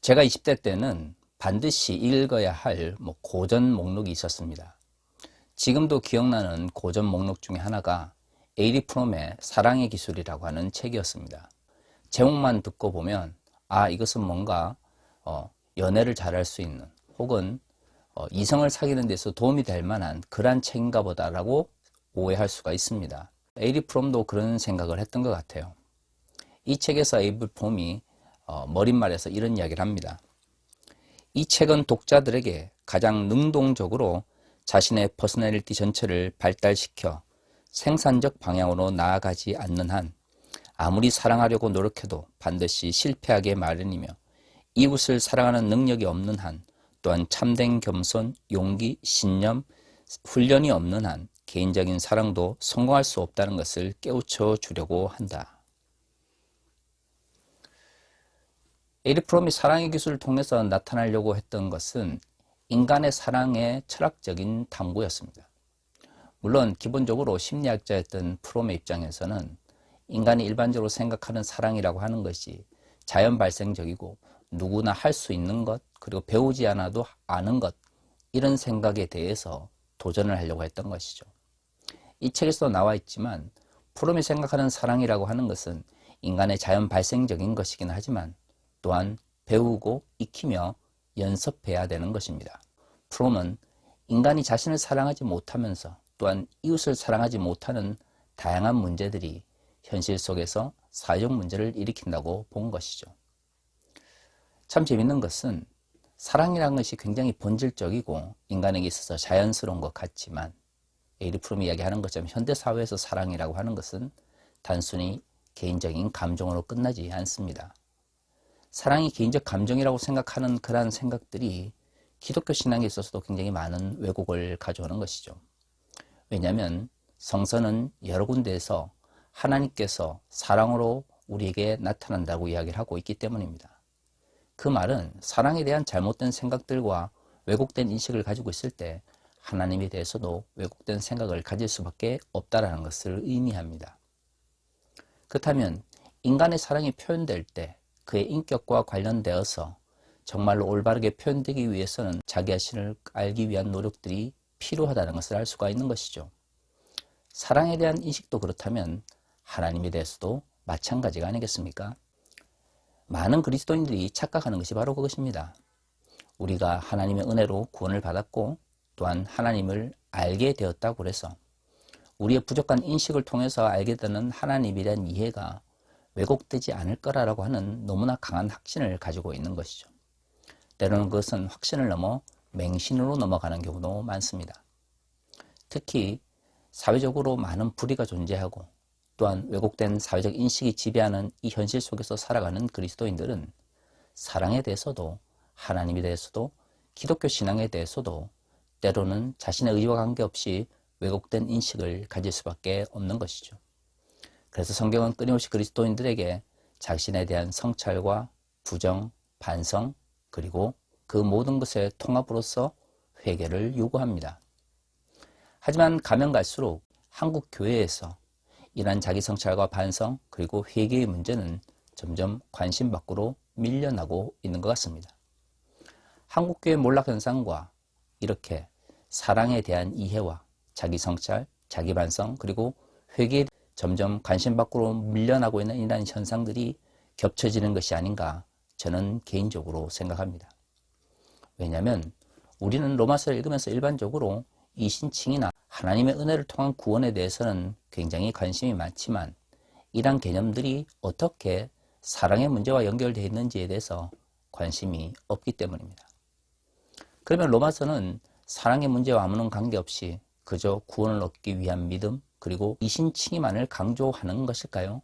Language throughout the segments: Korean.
제가 20대 때는 반드시 읽어야 할 고전 목록이 있었습니다. 지금도 기억나는 고전 목록 중에 하나가 에이리 프롬의 사랑의 기술이라고 하는 책이었습니다. 제목만 듣고 보면 이것은 뭔가 연애를 잘할 수 있는 혹은 이성을 사귀는 데서 도움이 될 만한 그런 책인가 보다라고 오해할 수가 있습니다. 에이리 프롬도 그런 생각을 했던 것 같아요. 이 책에서 에이리 프롬이 머릿말에서 이런 이야기를 합니다. 이 책은 독자들에게 가장 능동적으로 자신의 퍼스널리티 전체를 발달시켜 생산적 방향으로 나아가지 않는 한 아무리 사랑하려고 노력해도 반드시 실패하게 마련이며, 이웃을 사랑하는 능력이 없는 한, 또한 참된 겸손, 용기, 신념, 훈련이 없는 한 개인적인 사랑도 성공할 수 없다는 것을 깨우쳐 주려고 한다. 에이리 프롬이 사랑의 기술을 통해서 나타나려고 했던 것은 인간의 사랑의 철학적인 탐구였습니다. 물론 기본적으로 심리학자였던 프롬의 입장에서는 인간이 일반적으로 생각하는 사랑이라고 하는 것이 자연 발생적이고 누구나 할 수 있는 것, 그리고 배우지 않아도 아는 것, 이런 생각에 대해서 도전을 하려고 했던 것이죠. 이 책에서도 나와 있지만 프롬이 생각하는 사랑이라고 하는 것은 인간의 자연 발생적인 것이긴 하지만 또한 배우고 익히며 연습해야 되는 것입니다. 프롬은 인간이 자신을 사랑하지 못하면서 또한 이웃을 사랑하지 못하는 다양한 문제들이 현실 속에서 사회적 문제를 일으킨다고 본 것이죠. 참 재밌는 것은 사랑이라는 것이 굉장히 본질적이고 인간에게 있어서 자연스러운 것 같지만, 에이리 프롬이 이야기하는 것처럼 현대사회에서 사랑이라고 하는 것은 단순히 개인적인 감정으로 끝나지 않습니다. 사랑이 개인적 감정이라고 생각하는 그러한 생각들이 기독교 신앙에 있어서도 굉장히 많은 왜곡을 가져오는 것이죠. 왜냐하면 성서는 여러 군데에서 하나님께서 사랑으로 우리에게 나타난다고 이야기를 하고 있기 때문입니다. 그 말은 사랑에 대한 잘못된 생각들과 왜곡된 인식을 가지고 있을 때 하나님에 대해서도 왜곡된 생각을 가질 수밖에 없다는 것을 의미합니다. 그렇다면 인간의 사랑이 표현될 때 그의 인격과 관련되어서 정말로 올바르게 표현되기 위해서는 자기 자신을 알기 위한 노력들이 필요하다는 것을 알 수가 있는 것이죠. 사랑에 대한 인식도 그렇다면 하나님에 대해서도 마찬가지가 아니겠습니까? 많은 그리스도인들이 착각하는 것이 바로 그것입니다. 우리가 하나님의 은혜로 구원을 받았고 또한 하나님을 알게 되었다고 해서 우리의 부족한 인식을 통해서 알게 되는 하나님에 대한 이해가 왜곡되지 않을 거라고 하는 너무나 강한 확신을 가지고 있는 것이죠. 때로는 그것은 확신을 넘어 맹신으로 넘어가는 경우도 많습니다. 특히 사회적으로 많은 불의가 존재하고 또한 왜곡된 사회적 인식이 지배하는 이 현실 속에서 살아가는 그리스도인들은 사랑에 대해서도 하나님에 대해서도 기독교 신앙에 대해서도 때로는 자신의 의지와 관계없이 왜곡된 인식을 가질 수밖에 없는 것이죠. 그래서 성경은 끊임없이 그리스도인들에게 자신에 대한 성찰과 부정, 반성, 그리고 그 모든 것의 통합으로서 회개를 요구합니다. 하지만 가면 갈수록 한국 교회에서 이러한 자기 성찰과 반성 그리고 회개의 문제는 점점 관심 밖으로 밀려나고 있는 것 같습니다. 한국교회 몰락 현상과 이렇게 사랑에 대한 이해와 자기 성찰, 자기 반성 그리고 회개에 점점 관심 밖으로 밀려나고 있는 이러한 현상들이 겹쳐지는 것이 아닌가 저는 개인적으로 생각합니다. 왜냐하면 우리는 로마서를 읽으면서 일반적으로 이신칭이나 하나님의 은혜를 통한 구원에 대해서는 굉장히 관심이 많지만 이러한 개념들이 어떻게 사랑의 문제와 연결되어 있는지에 대해서 관심이 없기 때문입니다. 그러면 로마서는 사랑의 문제와 아무런 관계없이 그저 구원을 얻기 위한 믿음 그리고 이신칭의만을 강조하는 것일까요?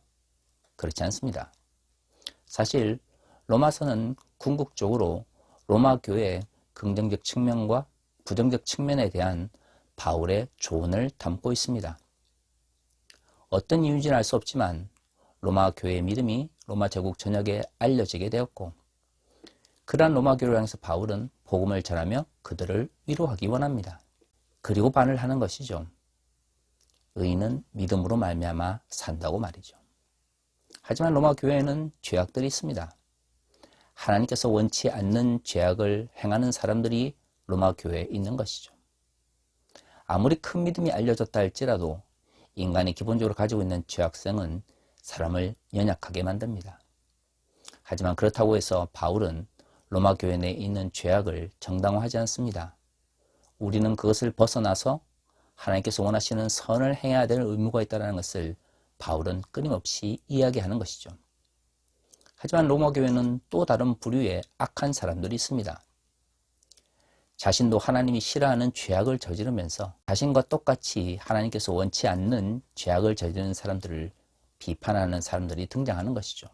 그렇지 않습니다. 사실 로마서는 궁극적으로 로마 교회의 긍정적 측면과 부정적 측면에 대한 바울의 조언을 담고 있습니다. 어떤 이유인지는 알 수 없지만 로마 교회의 믿음이 로마 제국 전역에 알려지게 되었고, 그러한 로마 교회를 향해서 바울은 복음을 전하며 그들을 위로하기 원합니다. 그리고 반을 하는 것이죠. 의인은 믿음으로 말미암아 산다고 말이죠. 하지만 로마 교회에는 죄악들이 있습니다. 하나님께서 원치 않는 죄악을 행하는 사람들이 로마 교회에 있는 것이죠. 아무리 큰 믿음이 알려졌다 할지라도 인간이 기본적으로 가지고 있는 죄악성은 사람을 연약하게 만듭니다. 하지만 그렇다고 해서 바울은 로마 교회 내에 있는 죄악을 정당화하지 않습니다. 우리는 그것을 벗어나서 하나님께서 원하시는 선을 행해야 될 의무가 있다는 것을 바울은 끊임없이 이야기하는 것이죠. 하지만 로마 교회는 또 다른 부류의 악한 사람들이 있습니다. 자신도 하나님이 싫어하는 죄악을 저지르면서 자신과 똑같이 하나님께서 원치 않는 죄악을 저지르는 사람들을 비판하는 사람들이 등장하는 것이죠.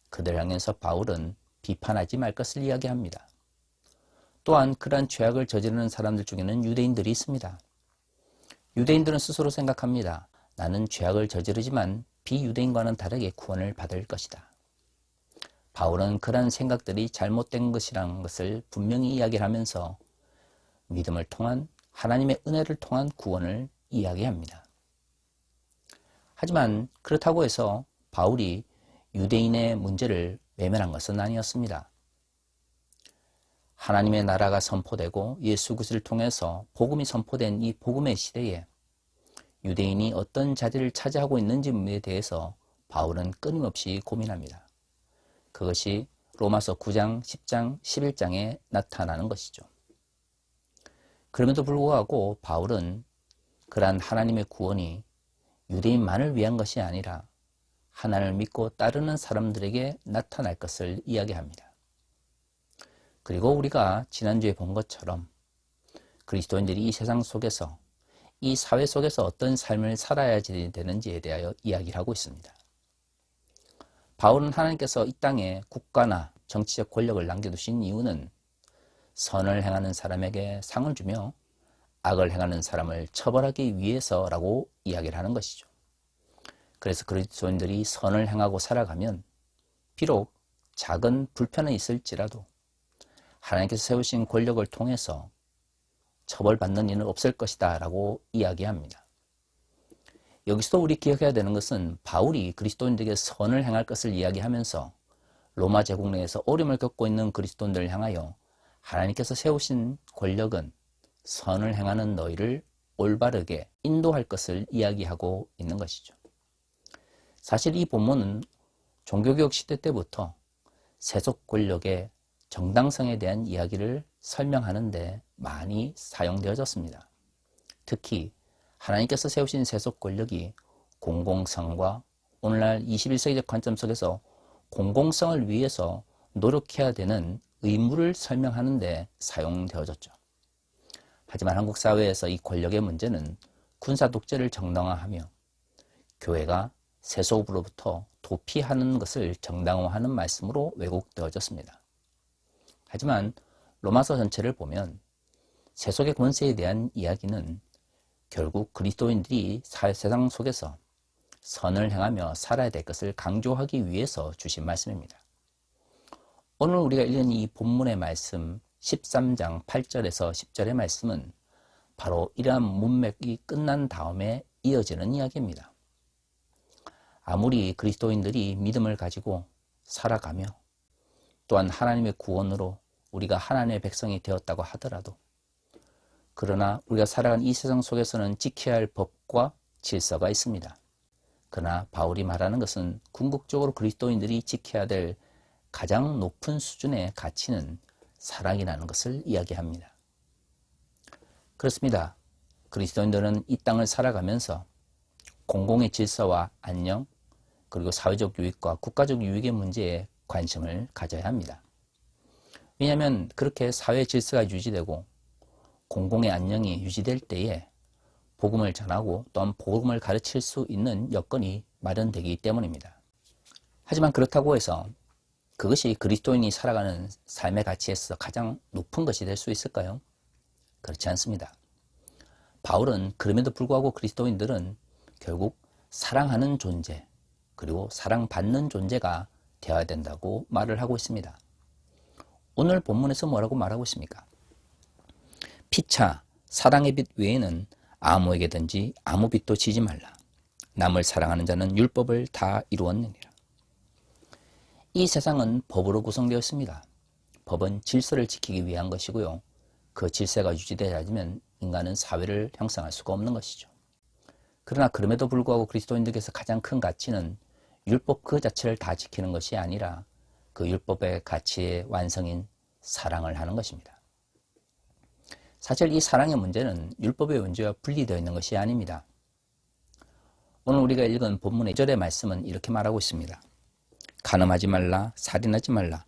그들 향해서 바울은 비판하지 말 것을 이야기합니다. 또한 그러한 죄악을 저지르는 사람들 중에는 유대인들이 있습니다. 유대인들은 스스로 생각합니다. 나는 죄악을 저지르지만 비유대인과는 다르게 구원을 받을 것이다. 바울은 그러한 생각들이 잘못된 것이라는 것을 분명히 이야기를 하면서 믿음을 통한 하나님의 은혜를 통한 구원을 이야기합니다. 하지만 그렇다고 해서 바울이 유대인의 문제를 외면한 것은 아니었습니다. 하나님의 나라가 선포되고 예수 그리스도를 통해서 복음이 선포된 이 복음의 시대에 유대인이 어떤 자리를 차지하고 있는지에 대해서 바울은 끊임없이 고민합니다. 그것이 로마서 9장, 10장, 11장에 나타나는 것이죠. 그럼에도 불구하고 바울은 그러한 하나님의 구원이 유대인만을 위한 것이 아니라 하나님을 믿고 따르는 사람들에게 나타날 것을 이야기합니다. 그리고 우리가 지난주에 본 것처럼 그리스도인들이 이 세상 속에서 이 사회 속에서 어떤 삶을 살아야 되는지에 대하여 이야기를 하고 있습니다. 바울은 하나님께서 이 땅에 국가나 정치적 권력을 남겨두신 이유는 선을 행하는 사람에게 상을 주며 악을 행하는 사람을 처벌하기 위해서라고 이야기를 하는 것이죠. 그래서 그리스도인들이 선을 행하고 살아가면 비록 작은 불편은 있을지라도 하나님께서 세우신 권력을 통해서 처벌받는 일은 없을 것이다 라고 이야기합니다. 여기서도 우리 기억해야 되는 것은 바울이 그리스도인들에게 선을 행할 것을 이야기하면서 로마 제국 내에서 어려움을 겪고 있는 그리스도인들을 향하여 하나님께서 세우신 권력은 선을 행하는 너희를 올바르게 인도할 것을 이야기하고 있는 것이죠. 사실 이 본문은 종교개혁 시대 때부터 세속 권력의 정당성에 대한 이야기를 설명하는 데 많이 사용되어졌습니다. 특히 하나님께서 세우신 세속 권력이 공공성과 오늘날 21세기적 관점 속에서 공공성을 위해서 노력해야 되는 의무를 설명하는 데 사용되어졌죠. 하지만 한국 사회에서 이 권력의 문제는 군사 독재를 정당화하며 교회가 세속으로부터 도피하는 것을 정당화하는 말씀으로 왜곡되어졌습니다. 하지만 로마서 전체를 보면 세속의 권세에 대한 이야기는 결국 그리스도인들이 세상 속에서 선을 행하며 살아야 될 것을 강조하기 위해서 주신 말씀입니다. 오늘 우리가 읽은 이 본문의 말씀 13장 8절에서 10절의 말씀은 바로 이러한 문맥이 끝난 다음에 이어지는 이야기입니다. 아무리 그리스도인들이 믿음을 가지고 살아가며 또한 하나님의 구원으로 우리가 하나님의 백성이 되었다고 하더라도 그러나 우리가 살아가는 이 세상 속에서는 지켜야 할 법과 질서가 있습니다. 그러나 바울이 말하는 것은 궁극적으로 그리스도인들이 지켜야 될 가장 높은 수준의 가치는 사랑이라는 것을 이야기합니다. 그렇습니다. 그리스도인들은 이 땅을 살아가면서 공공의 질서와 안녕 그리고 사회적 유익과 국가적 유익의 문제에 관심을 가져야 합니다. 왜냐하면 그렇게 사회 질서가 유지되고 공공의 안녕이 유지될 때에 복음을 전하고 또한 복음을 가르칠 수 있는 여건이 마련되기 때문입니다. 하지만 그렇다고 해서 그것이 그리스도인이 살아가는 삶의 가치에서 가장 높은 것이 될 수 있을까요? 그렇지 않습니다. 바울은 그럼에도 불구하고 그리스도인들은 결국 사랑하는 존재 그리고 사랑받는 존재가 되어야 된다고 말을 하고 있습니다. 오늘 본문에서 뭐라고 말하고 있습니까? 피차 사랑의 빛 외에는 아무에게든지 아무 빛도 지지 말라. 남을 사랑하는 자는 율법을 다 이루었느니라. 이 세상은 법으로 구성되어 있습니다. 법은 질서를 지키기 위한 것이고요. 그 질서가 유지되지 않으면 인간은 사회를 형성할 수가 없는 것이죠. 그러나 그럼에도 불구하고 그리스도인들께서 가장 큰 가치는 율법 그 자체를 다 지키는 것이 아니라 그 율법의 가치의 완성인 사랑을 하는 것입니다. 사실 이 사랑의 문제는 율법의 문제와 분리되어 있는 것이 아닙니다. 오늘 우리가 읽은 본문의 1절의 말씀은 이렇게 말하고 있습니다. 간음하지 말라, 살인하지 말라,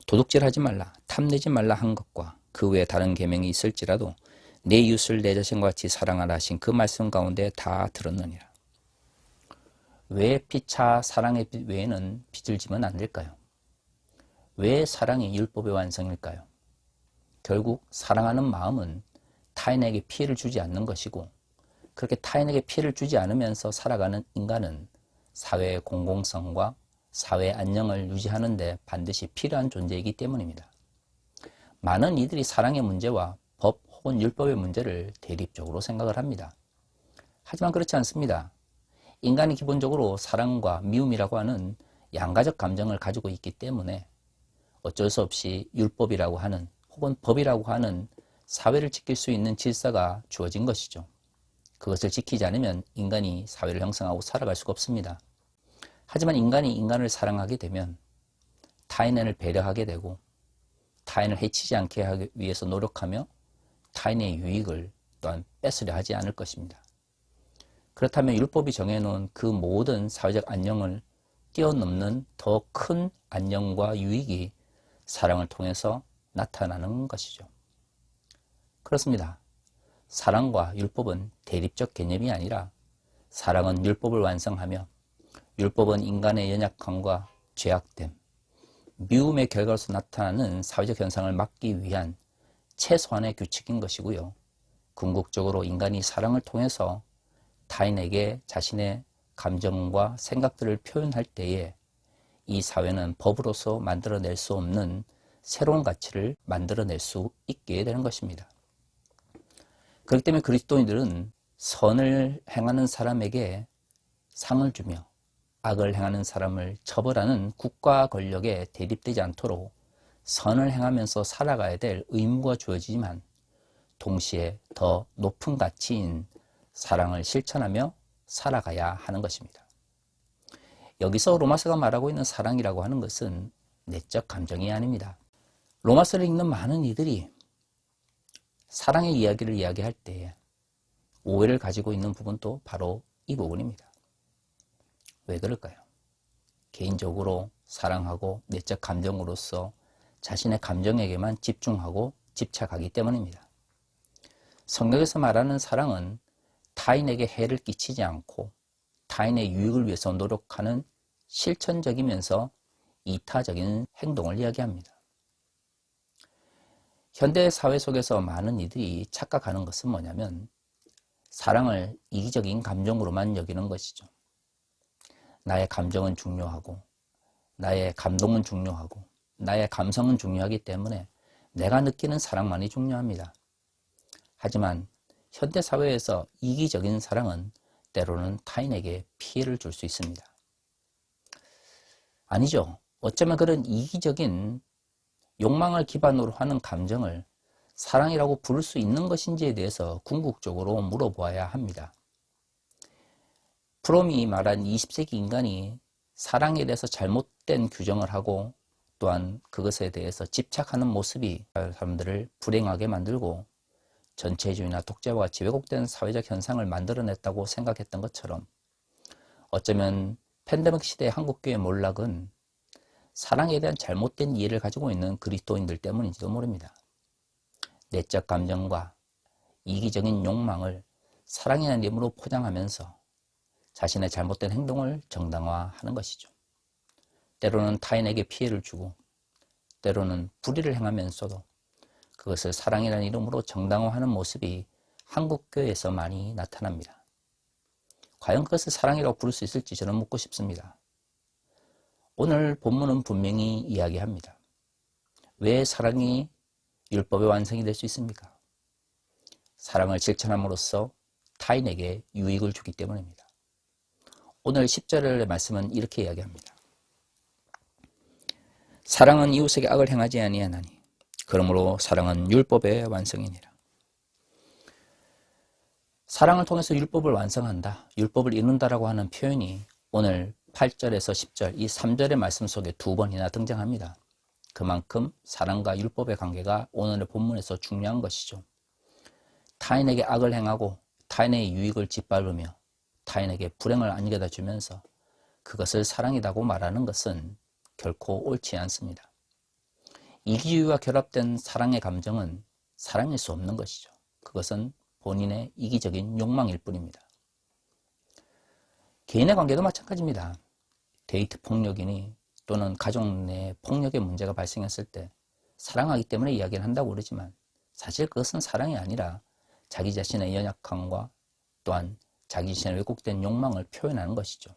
도둑질하지 말라, 탐내지 말라 한 것과 그 외에 다른 계명이 있을지라도 내 이웃을 내 자신과 같이 사랑하라 하신 그 말씀 가운데 다 들었느니라. 왜 피차 사랑의 외에는 빚을 지면 안 될까요? 왜 사랑이 율법의 완성일까요? 결국 사랑하는 마음은 타인에게 피해를 주지 않는 것이고, 그렇게 타인에게 피해를 주지 않으면서 살아가는 인간은 사회의 공공성과 사회의 안녕을 유지하는 데 반드시 필요한 존재이기 때문입니다. 많은 이들이 사랑의 문제와 법 혹은 율법의 문제를 대립적으로 생각을 합니다. 하지만 그렇지 않습니다. 인간이 기본적으로 사랑과 미움이라고 하는 양가적 감정을 가지고 있기 때문에 어쩔 수 없이 율법이라고 하는 혹은 법이라고 하는 사회를 지킬 수 있는 질서가 주어진 것이죠. 그것을 지키지 않으면 인간이 사회를 형성하고 살아갈 수가 없습니다. 하지만 인간이 인간을 사랑하게 되면 타인을 배려하게 되고 타인을 해치지 않게 하기 위해서 노력하며 타인의 유익을 또한 뺏으려 하지 않을 것입니다. 그렇다면 율법이 정해놓은 그 모든 사회적 안녕을 뛰어넘는 더 큰 안녕과 유익이 사랑을 통해서 나타나는 것이죠. 그렇습니다. 사랑과 율법은 대립적 개념이 아니라 사랑은 율법을 완성하며 율법은 인간의 연약함과 죄악됨, 미움의 결과로서 나타나는 사회적 현상을 막기 위한 최소한의 규칙인 것이고요. 궁극적으로 인간이 사랑을 통해서 타인에게 자신의 감정과 생각들을 표현할 때에 이 사회는 법으로서 만들어낼 수 없는 새로운 가치를 만들어낼 수 있게 되는 것입니다. 그렇기 때문에 그리스도인들은 선을 행하는 사람에게 상을 주며 악을 행하는 사람을 처벌하는 국가 권력에 대립되지 않도록 선을 행하면서 살아가야 될 의무가 주어지지만 동시에 더 높은 가치인 사랑을 실천하며 살아가야 하는 것입니다. 여기서 로마서가 말하고 있는 사랑이라고 하는 것은 내적 감정이 아닙니다. 로마서를 읽는 많은 이들이 사랑의 이야기를 이야기할 때 오해를 가지고 있는 부분도 바로 이 부분입니다. 왜 그럴까요? 개인적으로 사랑하고 내적 감정으로서 자신의 감정에게만 집중하고 집착하기 때문입니다. 성경에서 말하는 사랑은 타인에게 해를 끼치지 않고 타인의 유익을 위해서 노력하는 실천적이면서 이타적인 행동을 이야기합니다. 현대 사회 속에서 많은 이들이 착각하는 것은 뭐냐면 사랑을 이기적인 감정으로만 여기는 것이죠. 나의 감정은 중요하고 나의 감동은 중요하고 나의 감성은 중요하기 때문에 내가 느끼는 사랑만이 중요합니다. 하지만 현대사회에서 이기적인 사랑은 때로는 타인에게 피해를 줄 수 있습니다. 아니죠. 어쩌면 그런 이기적인 욕망을 기반으로 하는 감정을 사랑이라고 부를 수 있는 것인지에 대해서 궁극적으로 물어보아야 합니다. 프롬이 말한 20세기 인간이 사랑에 대해서 잘못된 규정을 하고 또한 그것에 대해서 집착하는 모습이 사람들을 불행하게 만들고 전체주의나 독재와 같이 왜곡된 사회적 현상을 만들어냈다고 생각했던 것처럼 어쩌면 팬데믹 시대의 한국교회의 몰락은 사랑에 대한 잘못된 이해를 가지고 있는 그리스도인들 때문인지도 모릅니다. 내적 감정과 이기적인 욕망을 사랑이라는 이름으로 포장하면서 자신의 잘못된 행동을 정당화하는 것이죠. 때로는 타인에게 피해를 주고 때로는 불의를 행하면서도 그것을 사랑이라는 이름으로 정당화하는 모습이 한국교회에서 많이 나타납니다. 과연 그것을 사랑이라고 부를 수 있을지 저는 묻고 싶습니다. 오늘 본문은 분명히 이야기합니다. 왜 사랑이 율법의 완성이 될 수 있습니까? 사랑을 실천함으로써 타인에게 유익을 주기 때문입니다. 오늘 10절의 말씀은 이렇게 이야기합니다. 사랑은 이웃에게 악을 행하지 아니하나니 그러므로 사랑은 율법의 완성이니라. 사랑을 통해서 율법을 완성한다, 율법을 이룬다라고 하는 표현이 오늘 8절에서 10절 이 3절의 말씀 속에 2번이나 등장합니다. 그만큼 사랑과 율법의 관계가 오늘의 본문에서 중요한 것이죠. 타인에게 악을 행하고 타인의 유익을 짓밟으며 타인에게 불행을 안겨다 주면서 그것을 사랑이라고 말하는 것은 결코 옳지 않습니다. 이기주의와 결합된 사랑의 감정은 사랑일 수 없는 것이죠. 그것은 본인의 이기적인 욕망일 뿐입니다. 개인의 관계도 마찬가지입니다. 데이트 폭력이니 또는 가족 내 폭력의 문제가 발생했을 때 사랑하기 때문에 이야기를 한다고 그러지만 사실 그것은 사랑이 아니라 자기 자신의 연약함과 또한 자기 자신의 왜곡된 욕망을 표현하는 것이죠.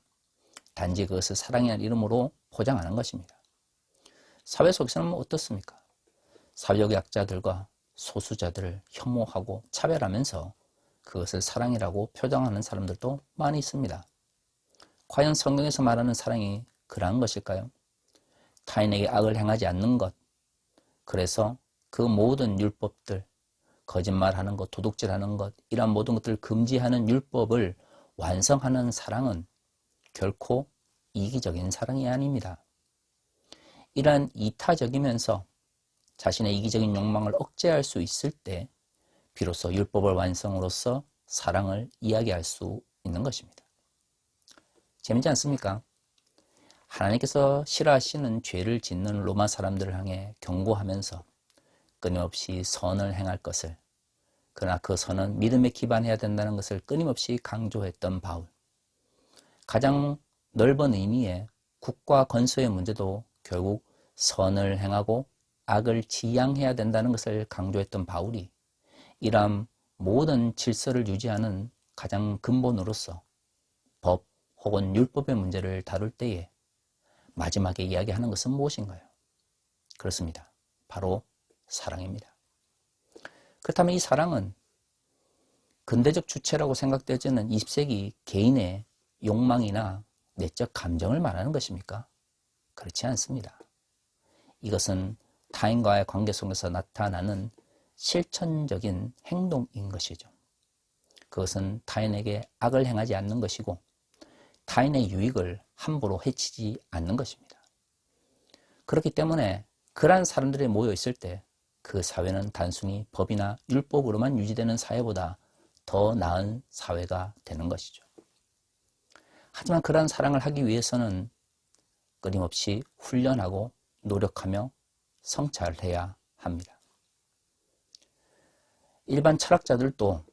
단지 그것을 사랑이라는 이름으로 포장하는 것입니다. 사회 속에서는 어떻습니까? 사회적 약자들과 소수자들을 혐오하고 차별하면서 그것을 사랑이라고 표장하는 사람들도 많이 있습니다. 과연 성경에서 말하는 사랑이 그러한 것일까요? 타인에게 악을 행하지 않는 것, 그래서 그 모든 율법들, 거짓말하는 것, 도둑질하는 것, 이러한 모든 것들을 금지하는 율법을 완성하는 사랑은 결코 이기적인 사랑이 아닙니다. 이러한 이타적이면서 자신의 이기적인 욕망을 억제할 수 있을 때 비로소 율법을 완성으로써 사랑을 이야기할 수 있는 것입니다. 재밌지 않습니까? 하나님께서 싫어하시는 죄를 짓는 로마 사람들을 향해 경고하면서 끊임없이 선을 행할 것을, 그러나 그 선은 믿음에 기반해야 된다는 것을 끊임없이 강조했던 바울. 가장 넓은 의미의 국가 건설의 문제도 결국 선을 행하고 악을 지양해야 된다는 것을 강조했던 바울이 이러한 모든 질서를 유지하는 가장 근본으로서 법 혹은 율법의 문제를 다룰 때에 마지막에 이야기하는 것은 무엇인가요? 그렇습니다. 바로 사랑입니다. 그렇다면 이 사랑은 근대적 주체라고 생각되어지는 20세기 개인의 욕망이나 내적 감정을 말하는 것입니까? 그렇지 않습니다. 이것은 타인과의 관계 속에서 나타나는 실천적인 행동인 것이죠. 그것은 타인에게 악을 행하지 않는 것이고 타인의 유익을 함부로 해치지 않는 것입니다. 그렇기 때문에 그러한 사람들이 모여 있을 때 그 사회는 단순히 법이나 율법으로만 유지되는 사회보다 더 나은 사회가 되는 것이죠. 하지만 그러한 사랑을 하기 위해서는 끊임없이 훈련하고 노력하며 성찰해야 합니다. 일반 철학자들도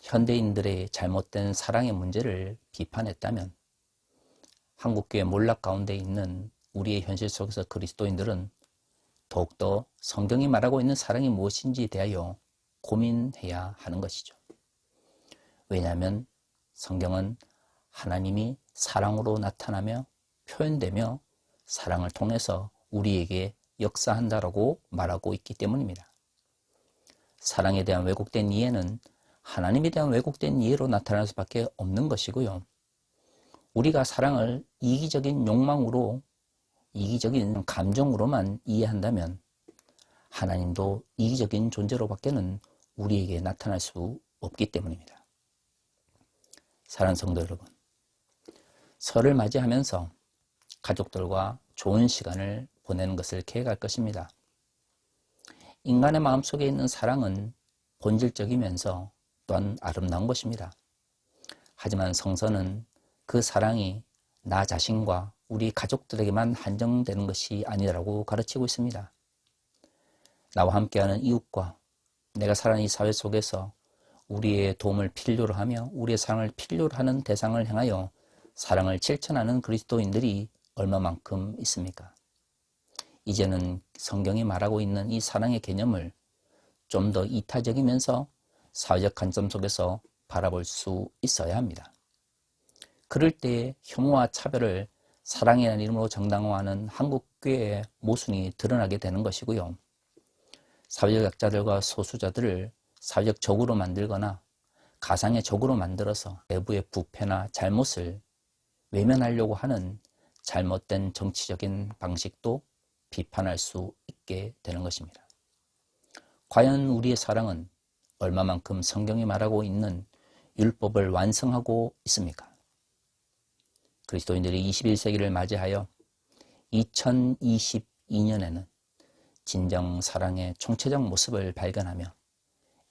현대인들의 잘못된 사랑의 문제를 비판했다면 한국교회 몰락 가운데 있는 우리의 현실 속에서 그리스도인들은 더욱더 성경이 말하고 있는 사랑이 무엇인지에 대하여 고민해야 하는 것이죠. 왜냐하면 성경은 하나님이 사랑으로 나타나며 표현되며 사랑을 통해서 우리에게 역사한다라고 말하고 있기 때문입니다. 사랑에 대한 왜곡된 이해는 하나님에 대한 왜곡된 이해로 나타날 수밖에 없는 것이고요. 우리가 사랑을 이기적인 욕망으로, 이기적인 감정으로만 이해한다면 하나님도 이기적인 존재로밖에는 우리에게 나타날 수 없기 때문입니다. 사랑하는 성도 여러분, 설을 맞이하면서 가족들과 좋은 시간을 보내는 것을 계획할 것입니다. 인간의 마음속에 있는 사랑은 본질적이면서 또한 아름다운 것입니다. 하지만 성서는 그 사랑이 나 자신과 우리 가족들에게만 한정되는 것이 아니라고 가르치고 있습니다. 나와 함께하는 이웃과 내가 살아가는 이 사회 속에서 우리의 도움을 필요로 하며 우리의 사랑을 필요로 하는 대상을 향하여 사랑을 실천하는 그리스도인들이 얼마만큼 있습니까? 이제는 성경이 말하고 있는 이 사랑의 개념을 좀 더 이타적이면서 사회적 관점 속에서 바라볼 수 있어야 합니다. 그럴 때 혐오와 차별을 사랑이라는 이름으로 정당화하는 한국교회의 모순이 드러나게 되는 것이고요. 사회적 약자들과 소수자들을 사회적 적으로 만들거나 가상의 적으로 만들어서 내부의 부패나 잘못을 외면하려고 하는 잘못된 정치적인 방식도 비판할 수 있게 되는 것입니다. 과연 우리의 사랑은 얼마만큼 성경이 말하고 있는 율법을 완성하고 있습니까? 그리스도인들이 21세기를 맞이하여 2022년에는 진정 사랑의 총체적 모습을 발견하며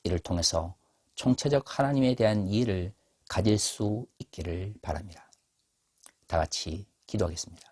이를 통해서 총체적 하나님에 대한 이해를 가질 수 있기를 바랍니다. 다 같이 기도하겠습니다.